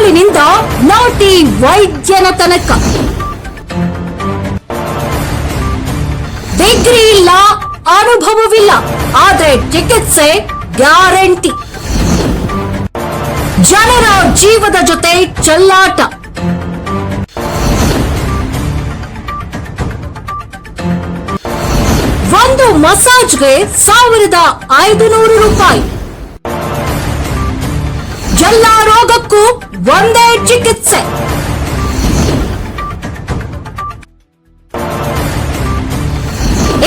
ಹಾಲಿನಿಂದ ನಾಟಿ ವೈದ್ಯನ ತನಕ ಡಿಗ್ರಿ ಇಲ್ಲ, ಅನುಭವವಿಲ್ಲ, ಆದ್ರೆ ಚಿಕಿತ್ಸೆ ಗ್ಯಾರಂಟಿ. ಜನರ ಜೀವದ ಜೊತೆ ಚೆಲ್ಲಾಟ. ಒಂದು ಮಸಾಜ್ಗೆ 1500 ರೂಪಾಯಿ. ಎಲ್ಲ ರೋಗಕ್ಕೂ ಒಂದೇ ಚಿಕಿತ್ಸೆ.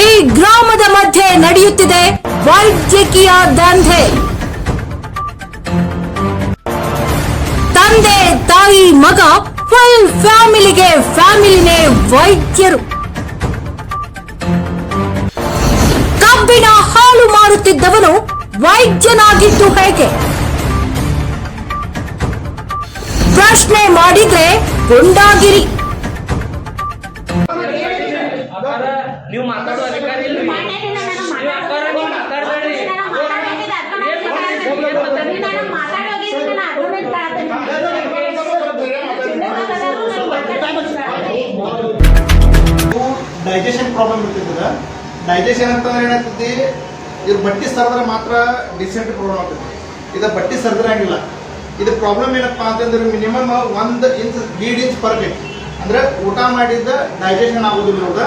ಈ ಗ್ರಾಮದ ಮಧ್ಯೆ ನಡೆಯುತ್ತಿದೆ ವೈದ್ಯಕೀಯ ದಂಧೆ. ತಂದೆ, ತಾಯಿ, ಮಗ, ಫುಲ್ ಫ್ಯಾಮಿಲಿನೇ ವೈದ್ಯರು. ಕಬ್ಬಿನ ಹಾಲು ಮಾರುತ್ತಿದ್ದವನು ವೈದ್ಯನಾಗಿದ್ದು ಹೇಗೆ? ಪ್ರಶ್ನೆ ಮಾಡಿದ್ರೆ ಗುಂಡಾಗಿರಿ. ನೀವು ಮಾತಾಡೋ ಅಧಿಕಾರ ಇಲ್ಲ. Digestion problem ಇರ್ತಿರ್ತದ. ಡೈಜೆಷನ್ ಅಂತಂದ್ರೆ ಏನಾಗ್ತೈತಿ, ಇದು ಬಟ್ಟಿ ಸರ್ದ್ರೆ ಮಾತ್ರ ಡಿಸೆಂಟ್ರಿ ಪ್ರಾಬ್ಲಮ್ ಆಗ್ತೈತಿ. ಇದು ಬಟ್ಟಿ ಸರ್ದ್ರಂಗಿಲ್ಲ. ಇದು ಪ್ರಾಬ್ಲಮ್ ಏನಪ್ಪಾ ಅಂತಂದ್ರೆ minimum 1 inch lead inch per day. ಅಂದ್ರೆ ಊಟ ಮಾಡಿದ್ದ ಡೈಜೆಷನ್ ಆಗೋದಿಲ್ಲ.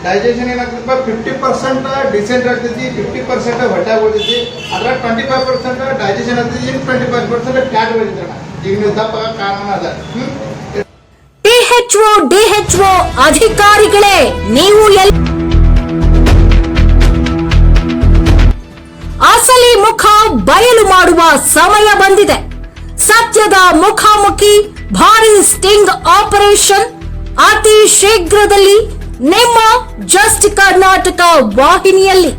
ಡೈಜೆಷನ್ ಏನಾಗ್ತದಪ್ಪ, 50% ಡಿಸೆಂಟ್ ಆಗ್ತೈತಿ, 50% ಹೊಟ್ಟೆ ಉಳಿತೈತಿ. ಅದ್ರ 25% ಡೈಜೆಷನ್ ಆಗ್ತೈತಿ, 25% ಫ್ಯಾಟ್ ಬೆಳಿತಾರ. ಈಗ ನೀವು ದಪ್ಪ ಕಾರಣ ಅದ. ಡಿಎಚ್ಒ ಅಧಿಕಾರಿಗಳೇ, ನೀವು ಅಸಲಿ ಮುಖ ಬಯಲು ಮಾಡುವ ಸಮಯ ಬಂದಿದೆ. ಸತ್ಯದ ಮುಖಾಮುಖಿ ಭಾರಿ ಸ್ಟಿಂಗ್ ಆಪರೇಷನ್ ಅತಿ ಶೀಘ್ರದಲ್ಲಿ ನಿಮ್ಮ ಜಸ್ಟ್ ಕರ್ನಾಟಕ ವಾಹಿನಿಯಲ್ಲಿ.